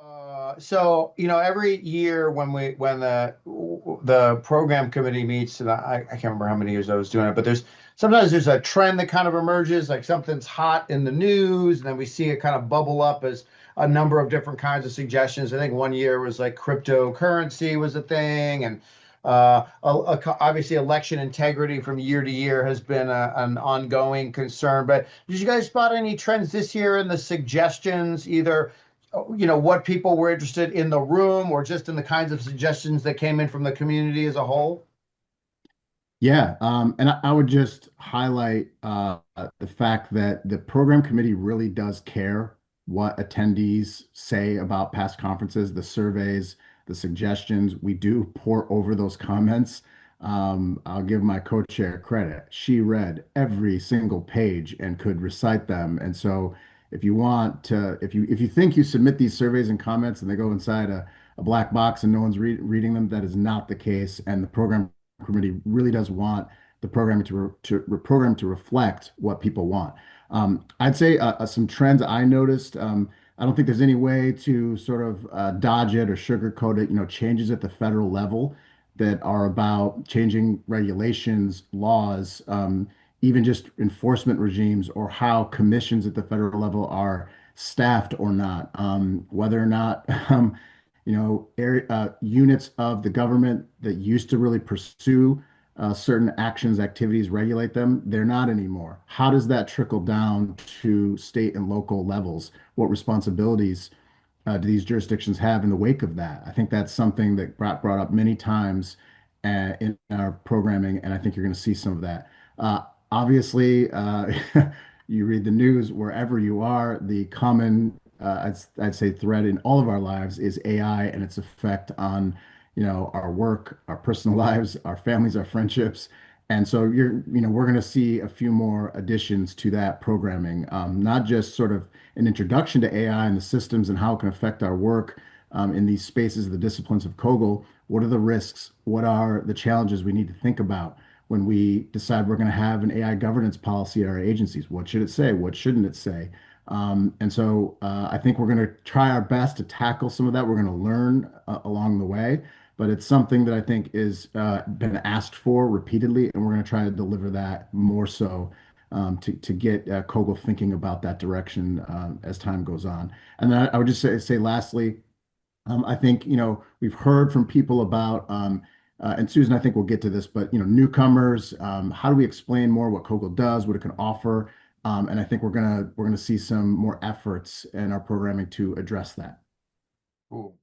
Every year when the program committee meets, and I can't remember how many years I was doing it, but there's a trend that kind of emerges, like something's hot in the news, and then we see it kind of bubble up as a number of different kinds of suggestions. I think one year was like cryptocurrency was a thing, and obviously election integrity from year to year has been an ongoing concern. But did you guys spot any trends this year in the suggestions, either? What people were interested in the room or just in the kinds of suggestions that came in from the community as a whole? Yeah, and I would just highlight the fact that the program committee really does care what attendees say about past conferences, the surveys, the suggestions. We do pour over those comments. I'll give my co-chair credit. She read every single page and could recite them. And so, if you want to, if you think you submit these surveys and comments and they go inside a black box and no one's reading them, that is not the case. And the program committee really does want the programming program to reflect what people want. I'd say some trends I noticed. I don't think there's any way to sort of dodge it or sugarcoat it. Changes at the federal level that are about changing regulations, laws, even just enforcement regimes, or how commissions at the federal level are staffed or not, whether or not units of the government that used to really pursue certain actions, activities, regulate them, they're not anymore. How does that trickle down to state and local levels? What responsibilities do these jurisdictions have in the wake of that? I think that's something that brought up many times in our programming, and I think you're going to see some of that. Obviously, you read the news wherever you are, the common I'd say thread in all of our lives is AI and its effect on, our work, our personal lives, our families, our friendships. And so we're going to see a few more additions to that programming, not just sort of an introduction to AI and the systems and how it can affect our work in these spaces, the disciplines of Kogel. What are the risks? What are the challenges we need to think about when we decide we're going to have an AI governance policy at our agencies? What should it say? What shouldn't it say? I think we're going to try our best to tackle some of that. We're going to learn along the way, but it's something that I think is been asked for repeatedly, and we're going to try to deliver that more so to get Kogel thinking about that direction as time goes on. And then I would just say lastly, I think we've heard from people about. And Susan, I think we'll get to this, but newcomers, how do we explain more what Kogel does, what it can offer? And I think we're gonna see some more efforts in our programming to address that. Cool.